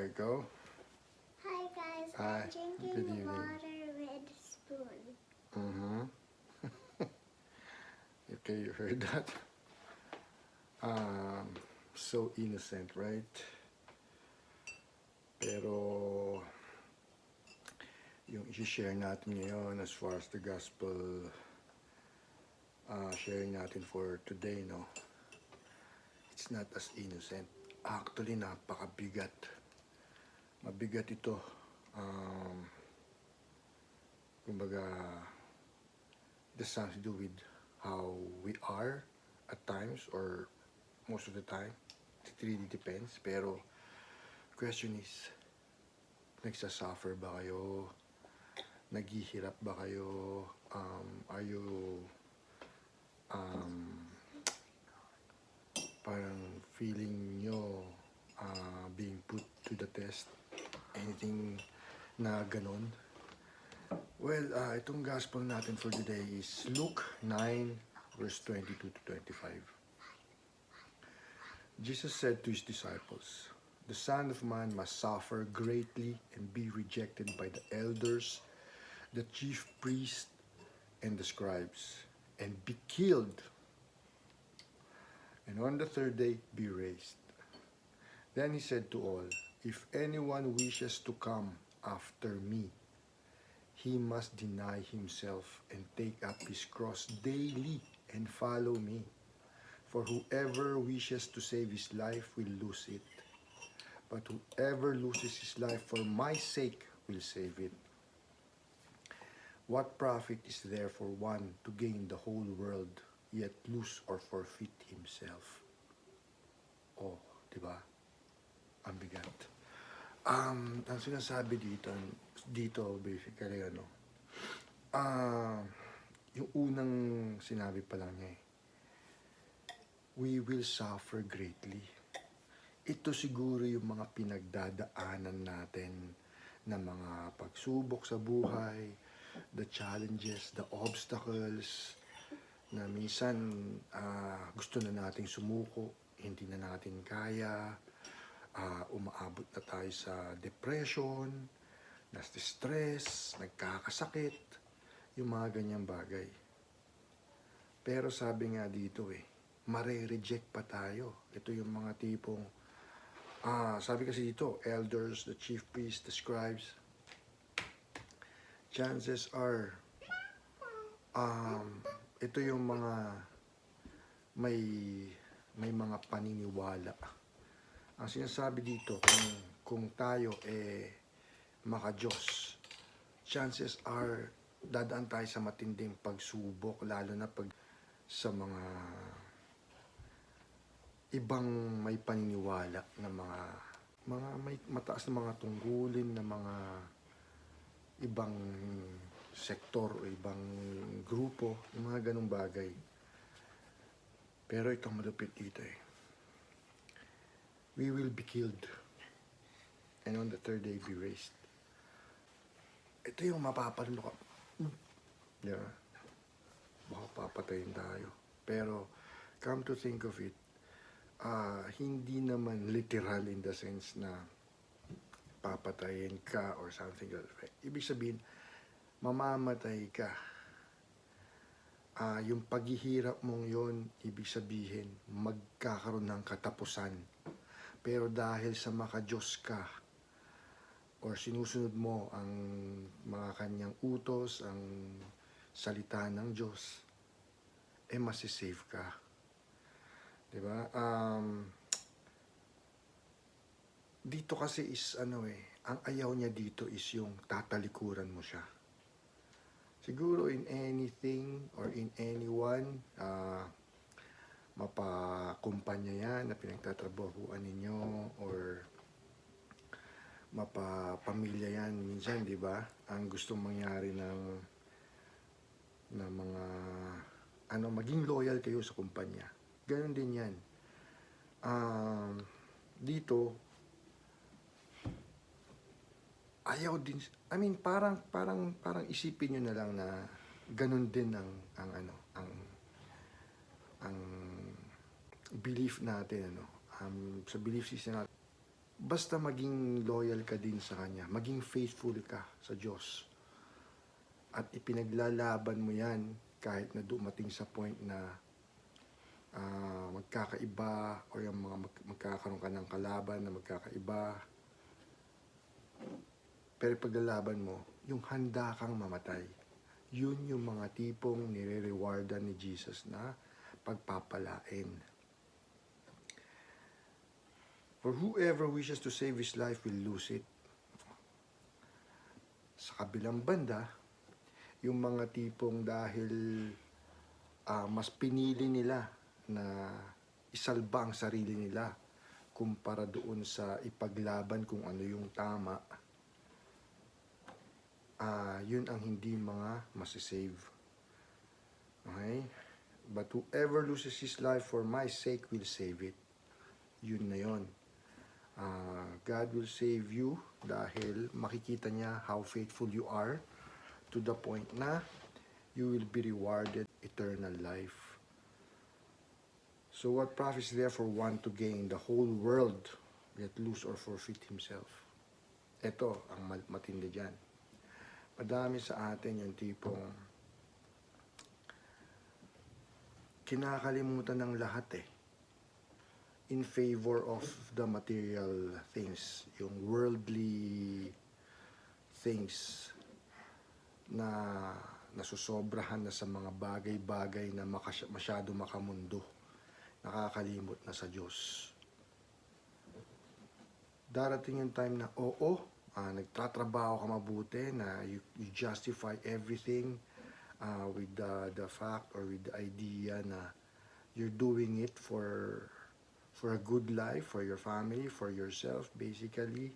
There you go. Hi guys, Hi. I'm Good drinking evening. water with a spoon. Mm-hmm. Okay, you heard that? Um, so innocent, right? Pero yung i-share natin ngayon as far as the gospel sharing natin for today, no? It's not as innocent. Actually, napakabigat. Mabigat ito. Kumbaga, it has something to do with how we are at times or most of the time. It really depends. Pero, question is, nagsasuffer ba kayo? Naghihirap ba kayo? Are you parang feeling nyo being put to the test? Anything na ganon? Well, itong gospel natin for today is Luke 9 verse 22 to 25. Jesus said to his disciples, "The Son of Man must suffer greatly and be rejected by the elders, the chief priests, and the scribes, and be killed, and on the third day be raised." Then he said to all, "If anyone wishes to come after me, he must deny himself and take up his cross daily and follow me. For whoever wishes to save his life will lose it. But whoever loses his life for my sake will save it. What profit is there for one to gain the whole world, yet lose or forfeit himself?" Oh, di ba? Ang bigat. Ang sinasabi dito basically yung unang sinabi pa lang niya we will suffer greatly. Ito siguro yung mga pinagdadaanan natin na mga pagsubok sa buhay, the challenges, the obstacles, na minsan gusto na nating sumuko, hindi na natin kaya, umaabot na tayo sa depression, stress, nagkakasakit, yung mga ganyang bagay. Pero sabi nga dito mare-reject pa tayo. Ito yung mga tipong, sabi kasi dito, elders, the chief priests, the scribes, chances are, ito yung mga may mga paniniwala. Ang sinasabi dito, kung tayo maka-Diyos, chances are dadaan tayo sa matinding pagsubok, lalo na pag sa mga ibang may paniniwala na mga may mataas na mga tungkulin na mga ibang sektor o ibang grupo, yung mga ganong bagay. Pero itong malupit dito we will be killed and on the third day be raised. Ito yung mapapalo ka. Yeah. Baka papatayin tayo. Pero come to think of it, hindi naman literal in the sense na papatayin ka or something like that. Ibig sabihin, mamamatay ka. Yung paghihirap mong yon, ibig sabihin, magkakaroon ng katapusan. Pero dahil sa maka-Diyos ka, or sinusunod mo ang mga kanyang utos, ang salita ng Diyos, masisave ka. Diba? Dito kasi is ang ayaw niya dito is yung tatalikuran mo siya. Siguro in anything or in anyone, mapakumpanya yan na pinagtatrabahuan ninyo or mapapamilya yan minsan, di ba? Ang gustong mangyari ng mga maging loyal kayo sa kumpanya. Ganon din yan. Dito ayaw din, parang isipin niyo na lang na ganon din ang belief natin sa belief system natin. basta maging loyal ka din sa Kanya, maging faithful ka sa Diyos. At ipinaglalaban mo yan kahit na dumating sa point na magkakaiba o yung mga magkakaroon ka ng kalaban na magkakaiba. Pero paglalaban mo, yung handa kang mamatay. Yun yung mga tipong nire-rewardan ni Jesus na pagpapalain. For whoever wishes to save his life will lose it. Sa kabilang banda, yung mga tipong dahil mas pinili nila na isalba ang sarili nila kumpara doon sa ipaglaban kung ano yung tama, yun ang hindi mga masisave. Okay? But whoever loses his life for my sake will save it. Yun na yun. God will save you dahil makikita niya how faithful you are to the point na you will be rewarded eternal life. So what profit is there for one to gain the whole world yet lose or forfeit himself? Ito ang matindi dyan. Madami sa atin yung tipong kinakalimutan ng lahat in favor of the material things, yung worldly things na nasusobrahan na sa mga bagay-bagay na masyado makamundo, nakakalimot na sa Diyos. Darating yung time na nagtatrabaho ka mabuti, na you justify everything with the fact or with the idea na you're doing it for a good life, for your family, for yourself, basically.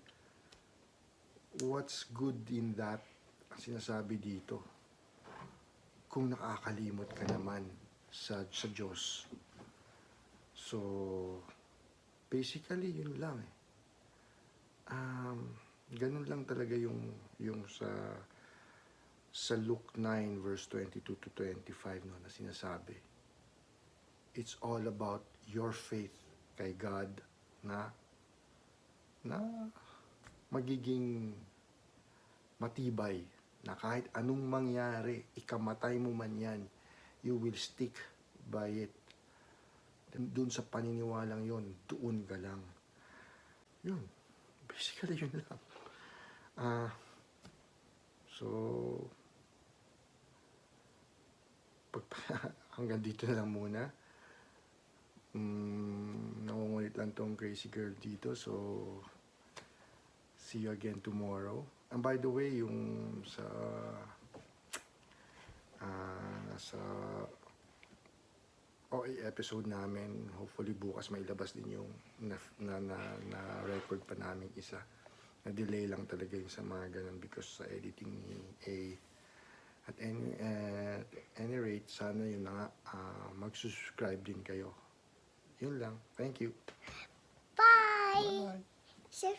What's good in that? Ang sinasabi dito, kung nakakalimot ka naman sa Diyos. So, basically, yun lang ganun lang talaga yung sa Luke 9 verse 22 to 25 na sinasabi. It's all about your faith kay God na magiging matibay, na kahit anong mangyari, ikamatay mo man yan, you will stick by it. Doon sa paniniwalang yon, doon ka lang. Yun. Basically, yun lang. Hanggang dito na lang muna. Nangungulit lang tong crazy girl dito. So, see you again tomorrow. And by the way, yung sa OA episode namin, hopefully bukas may labas din yung na-record pa namin isa. Na-delay lang talaga yung sa mga ganun because sa editing ni A. At any rate, sana yun na mag-subscribe din kayo. Yun lang. Thank you. Bye! Bye!